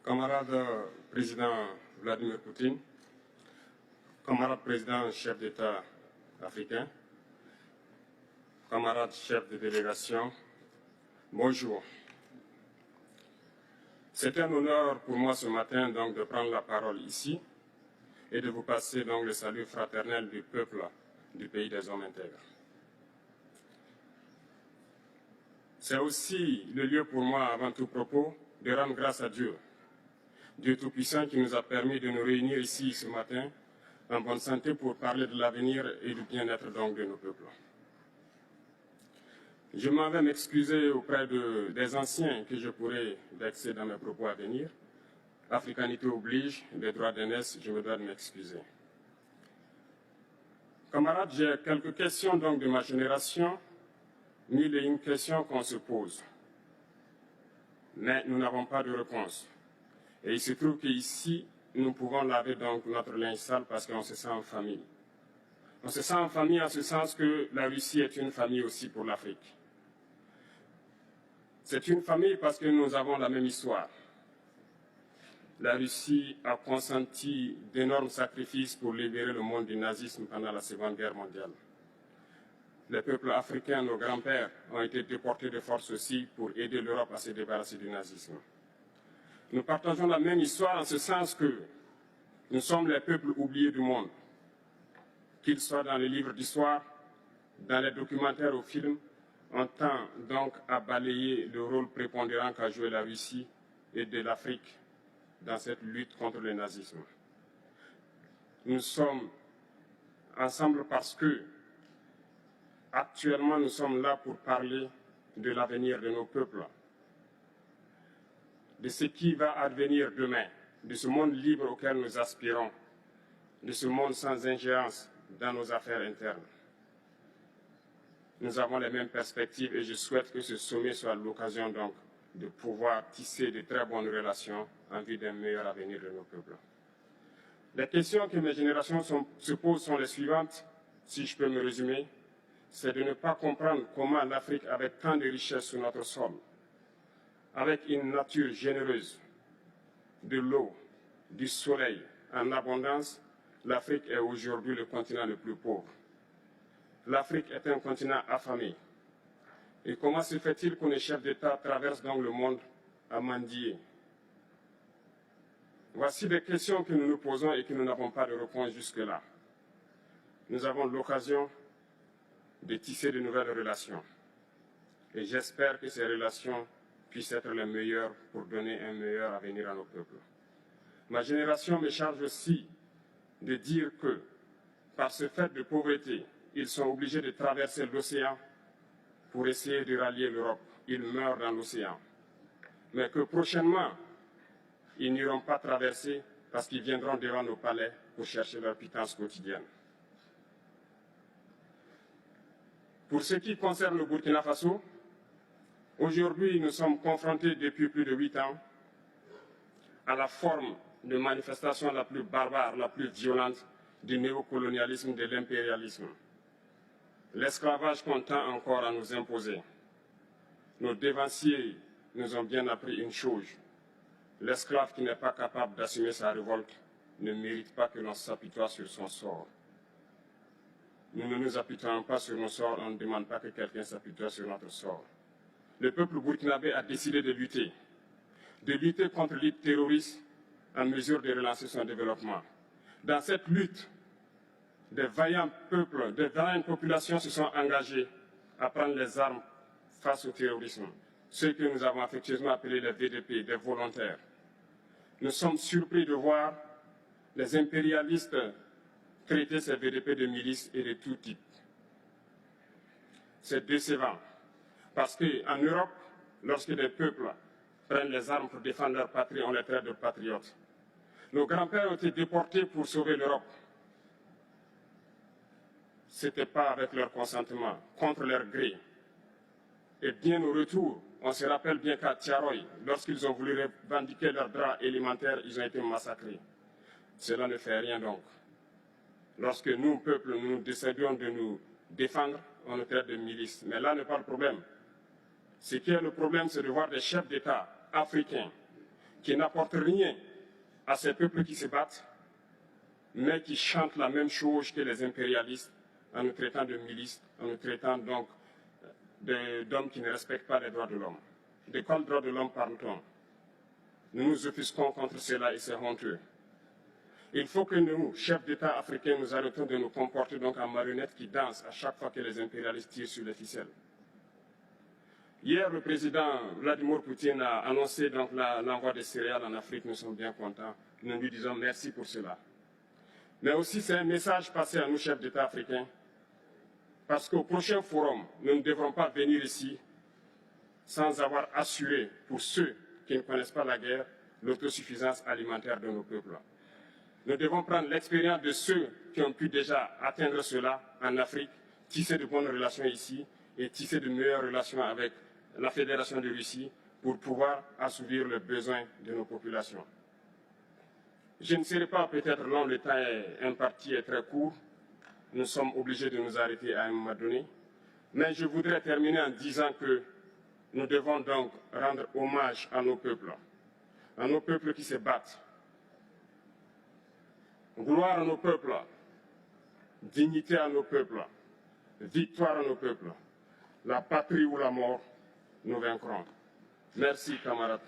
Camarade président Vladimir Poutine, camarade président chef d'État africain, camarade chef de délégation, bonjour. C'est un honneur pour moi ce matin donc de prendre la parole ici et de vous passer donc le salut fraternel du peuple du pays des hommes intègres. C'est aussi le lieu pour moi, avant tout propos, de rendre grâce à Dieu, Dieu Tout-Puissant qui nous a permis de nous réunir ici ce matin en bonne santé pour parler de l'avenir et du bien-être donc de nos peuples. Je m'en vais m'excuser auprès des anciens que je pourrais vexer dans mes propos à venir. Africanité oblige, les droits d'aînesse, je me dois de m'excuser. Camarades, j'ai quelques questions donc de ma génération, mille et une questions qu'on se pose. Mais nous n'avons pas de réponse. Et il se trouve qu'ici, nous pouvons laver donc notre linge sale parce qu'on se sent en famille. On se sent en famille en ce sens que la Russie est une famille aussi pour l'Afrique. C'est une famille parce que nous avons la même histoire. La Russie a consenti d'énormes sacrifices pour libérer le monde du nazisme pendant la Seconde Guerre mondiale. Les peuples africains, nos grands-pères, ont été déportés de force aussi pour aider l'Europe à se débarrasser du nazisme. Nous partageons la même histoire en ce sens que nous sommes les peuples oubliés du monde, qu'ils soient dans les livres d'histoire, dans les documentaires ou films. On tend donc à balayer le rôle prépondérant qu'a joué la Russie et de l'Afrique dans cette lutte contre le nazisme. Nous sommes ensemble parce que, actuellement, nous sommes là pour parler de l'avenir de nos peuples, de ce qui va advenir demain, de ce monde libre auquel nous aspirons, de ce monde sans ingérence dans nos affaires internes. Nous avons les mêmes perspectives et je souhaite que ce sommet soit l'occasion donc de pouvoir tisser de très bonnes relations en vue d'un meilleur avenir de nos peuples. Les questions que mes générations se posent sont les suivantes, si je peux me résumer, c'est de ne pas comprendre comment l'Afrique, avec tant de richesses sur notre sol, avec une nature généreuse, de l'eau, du soleil en abondance, l'Afrique est aujourd'hui le continent le plus pauvre. L'Afrique est un continent affamé. Et comment se fait-il que les chefs d'État traversent donc le monde à mendier? Voici des questions que nous nous posons et que nous n'avons pas de réponse jusque-là. Nous avons l'occasion de tisser de nouvelles relations. Et j'espère que ces relations puissent être les meilleures pour donner un meilleur avenir à nos peuples. Ma génération me charge aussi de dire que, par ce fait de pauvreté, ils sont obligés de traverser l'océan pour essayer de rallier l'Europe. Ils meurent dans l'océan. Mais que prochainement, ils n'iront pas traverser parce qu'ils viendront devant nos palais pour chercher leur pitance quotidienne. Pour ce qui concerne le Burkina Faso, aujourd'hui, nous sommes confrontés depuis plus de 8 ans à la forme de manifestation la plus barbare, la plus violente du néocolonialisme, de l'impérialisme. L'esclavage qu'on tend encore à nous imposer. Nos dévanciers nous ont bien appris une chose. L'esclave qui n'est pas capable d'assumer sa révolte ne mérite pas que l'on s'apitoie sur son sort. Nous ne nous apitoyons pas sur nos sorts, on ne demande pas que quelqu'un s'apitoie sur notre sort. Le peuple burkinabé a décidé de lutter contre l'île terroriste en mesure de relancer son développement. Dans cette lutte, des vaillants peuples, des vaillantes populations se sont engagées à prendre les armes face au terrorisme, ceux que nous avons affectueusement appelés les VDP, des volontaires. Nous sommes surpris de voir les impérialistes traiter ces VDP de milices et de tout type. C'est décevant, parce qu'en Europe, lorsque des peuples prennent les armes pour défendre leur patrie, on les traite de patriotes. Nos grands-pères ont été déportés pour sauver l'Europe. Ce n'était pas avec leur consentement, contre leur gré. Et bien au retour, on se rappelle bien qu'à Tiaroy, lorsqu'ils ont voulu revendiquer leurs droits élémentaires, ils ont été massacrés. Cela ne fait rien donc. Lorsque nous, peuple, nous décidons de nous défendre, on nous traite de milices. Mais là n'est pas le problème. Ce qui est le problème, c'est de voir des chefs d'État africains qui n'apportent rien à ces peuples qui se battent, mais qui chantent la même chose que les impérialistes en nous traitant de milices, en nous traitant donc d'hommes qui ne respectent pas les droits de l'homme. De quels droits de l'homme parle-t-on? Nous nous offusquons contre cela et c'est honteux. Il faut que nous, chefs d'État africains, nous arrêtons de nous comporter donc en marionnettes qui dansent à chaque fois que les impérialistes tirent sur les ficelles. Hier, le président Vladimir Poutine a annoncé donc l'envoi des céréales en Afrique. Nous sommes bien contents. Nous lui disons merci pour cela. Mais aussi, c'est un message passé à nous, chefs d'État africains, parce qu'au prochain forum, nous ne devrons pas venir ici sans avoir assuré, pour ceux qui ne connaissent pas la guerre, l'autosuffisance alimentaire de nos peuples. Nous devons prendre l'expérience de ceux qui ont pu déjà atteindre cela en Afrique, tisser de bonnes relations ici et tisser de meilleures relations avec la Fédération de Russie pour pouvoir assouvir les besoins de nos populations. Je ne serai pas peut-être long, le temps imparti est très court. Nous sommes obligés de nous arrêter à un moment donné. Mais je voudrais terminer en disant que nous devons donc rendre hommage à nos peuples qui se battent. Gloire à nos peuples, dignité à nos peuples, victoire à nos peuples. La patrie ou la mort, nous vaincrons. Merci, camarades.